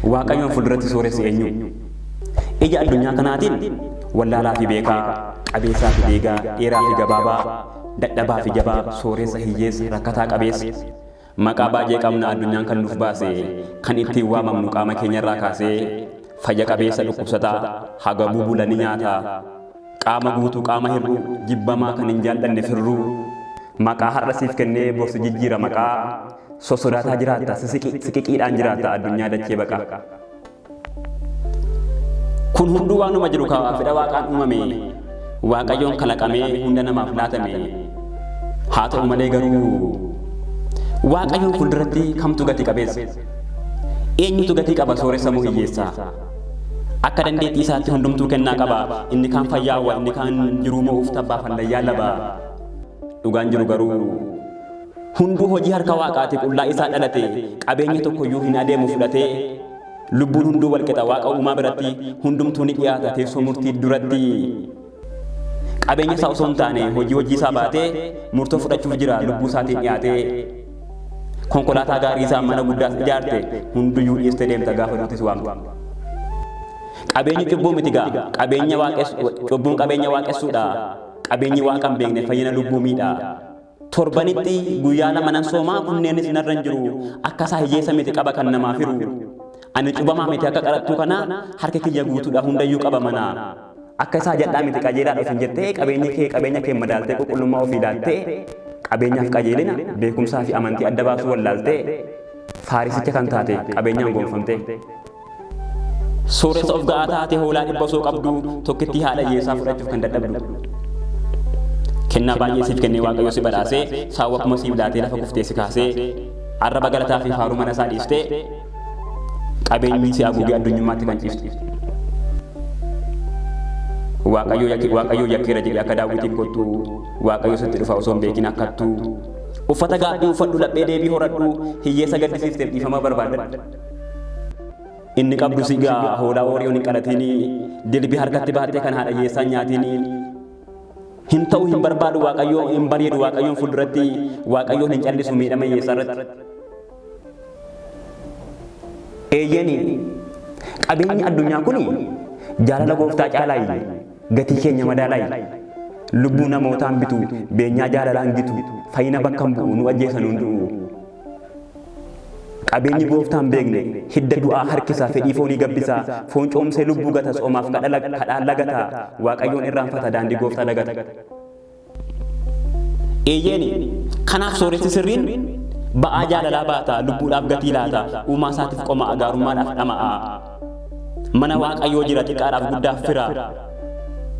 waaqayyoon fuulduratti sooressi eenyu ija addunyaa kanaatiin wallaalaa fi beekaa qabeessaa fi deegaa dheeraa fi gabaabaa dadhabaa fi jabaa sooressa hiyyeessa rakkataa qabeessa maqaa baay'ee qabna addunyaan kan nuuf baase kan ittiin waamamnu qaama keenyarraa kaasee fayya qabeessa dhukkubsataa haga bubulanii nyaataa qaama guutuu qaama hir'uu jibbamaa kan hin jaallanne firruu maqaa har'a siif kennee borsi jijjiira maqaa sosodaataa jiraatta siqiqiidhaan jiraatta addunyaa dachee baqaa kun hunduu waanuma jiru kaa fedha waaqaan uumame waaqayyoon kalaqamee hunda namaaf laatame haa ta'u malee garuu waaqayyoon fuulduratti kamtu gatii qabeessa eenyutu gatii qaba sooressa moo hiyyeessaa akka dandeettii isaatti hundumtuu kennaa qaba inni kaan fayyaawwa inni kaan jiruu mo'uuf tabbaaf hallayyaa laba dhugaan jiru garuu hunduu hojii harka waaqaati qullaa isaa dhalate qabeenya tokkoyyuu hin adeemu fudhatee lubbuun hunduu walqixa waaqa uumaa biratti hundumtuu ni dhiyaata teessoo murtii duratti qabeenya isaa osoo hin taane hojii isaa baatee murtoo fudhachuuf jira lubbuu isaatiin dhiyaatee konkolaataa gaarii isaa mana guddaas ijaarte hunduyyuu dhiistee deemta gaafa duutis waamtu qabeenyi cubbuu miti gaa cubbuun qabeenya waaqessuudha qabeenyi waaqa hin beekne fayyina lubbuu miidha torbanitti guyyaa lama nan soomaa kunneenis narra hin jiru akka isaa hiyyeessa miti qaba kan namaaf hiru ani cubamaa miti akka qarattuu kana harka kiyya guutuudha hundayyuu qaba mana akka isaa jal'aa miti qajeelaa dhufin jettee qabeenya kee madaaltee qulqullummaa ofii ilaaltee qabeenyaaf qajeelina beekumsaa fi amantii adda baasuu wallaaltee faarisicha kan taate qabeenyaan gonfamte sooressa of ga'aa taate hoolaa dhibba osoo qabdu tokkitti haadha hiyyeessaa fudhachuuf kan dadhabdu kennaa baay'ee siif kennee waaqayyo si badhaasee saawwa akkuma siif laatee lafa kuftee si kaasee arraba galataa fi faaruu mana isaa dhiistee qabeenyi si haguugee addunyummaatti kan ciifte waaqayyo yakkeera jedhe akka daawwitiin kottu waaqayyo sitti dhufa osoo hin beekin akkattu uffata gaadhii uffadhu laphee deebii horadhu hiyyeessa gaddisiifteef dhiifama barbaadadhu inni qabdu sigaa hoolaa hooriyoon hin qalatiin dilbii harkatti baattee kan haadha hiyyeessaa nyaatiin hin ta'u hin barbaadu waaqayyo hin bareedu waaqayyoon fuulduratti waaqayyoon hin callisu miidhama hiyyeessaa irratti eeyyeni qabeenyi addunyaa kun jaalala gooftaa caalaayi gatii keenya madaalaayi lubbuu namootaan bitu beenyaa jaalalaan gitu fayyina bakka hin bu'u nu ajjeesan hunduu qabeenyi gooftaan beekne hidda du'aa harkisaa fedhii foonii gabbisaa foon coomsee lubbuu gata soomaaf kadhaan lagataa waaqayyoon irraanfata daandii gooftaa dagata eeyyeni kanaaf sooressi sirriin ba'aa jaalalaa baata lubbuudhaaf gatii laata uumaa isaatiif qoma gaarummaadhaaf dhama'a mana waaqayyoo jira xiqqaadhaaf guddaaf fira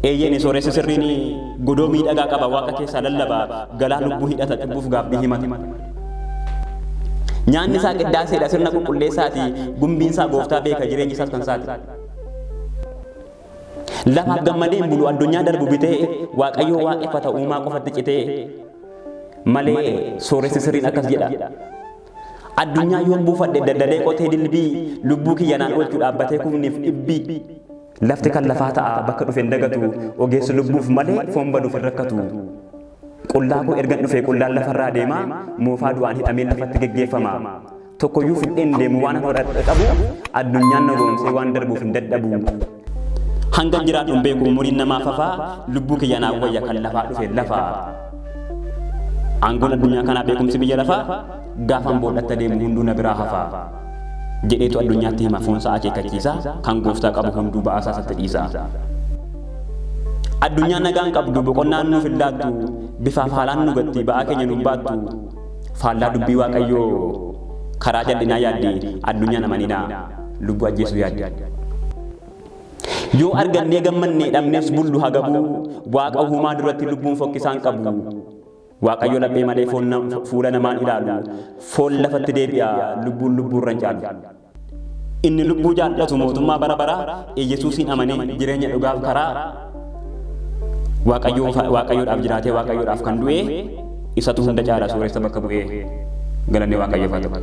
eeyyeni sooressi sirriin godoo miidhagaa qaba waaqa keessaa lallaba galaa lubbuu hidhata cubbuuf gaabbii himata nyaanni isaa qiddaaseedha sirna qulqulleessaati gumbiin isaa gooftaa beeka jireenyi isaas kan isaati lafaaf gammadeen bulu addunyaa darbu bitee waaqayyoo waaqeffata uumaa qofatti citee malee sooressi sirriin akkas jedha addunyaa yoon buufadhe daddalee qotee dilbii lubbuu kiyya naan oolchuu dhaabbatee kufniif dhibbii lafti kan lafaa ta'a bakka dhufe hin dagatu ogeessi lubbuuf malee foon baduuf hin rakkatu qullaa koo ergan dhufee qullaan lafarraa deema moofaa du'aan hidhamee lafatti geggeeffama tokkoyyuu fidheen deemu waan akka qabu addunyaan na goomsee waan darbuuf hin dadhabu hanga jiraadhu hin beeku umuriin namaaf hafaa lubbuu kiyya naaf wayya kan lafaa dhufe lafaa aangoon addunyaa kanaa beekumsi biyya lafaa gaafan boodhatta deemu hunduu na biraa hafaa jedheetu addunyaatti hima foon isaa akeekkachiisa kan gooftaa qabu hunduu ba'aasaa satti dhiisa addunyaan nagaan qabdu boqonnaan nuuf hin laattu bifaaf haalaan nu gatti ba'aa keenya nuuf baattu faallaa dubbii waaqayyoo karaa jal'inaa yaaddi addunyaan amaninaa lubbuu ajjeesuu yaaddi yoo argannee gammannee dhabnees bullu hagabuu waaqa uumaa duratti lubbuun fokkisaan qabu waaqayyo laphee malee fuula namaan ilaalu foon lafatti deebi'a lubbuun lubbuurra hin caalu inni lubbuu jaallatu mootummaa bara baraa Yesuusiin amanee jireenya dhugaaf karaa waaqayyoodhaaf jiraatee waaqayyoodhaaf kan du'e isatu hunda caala sooressa bakka bu'ee galanni waaqayyoof haa ta'u.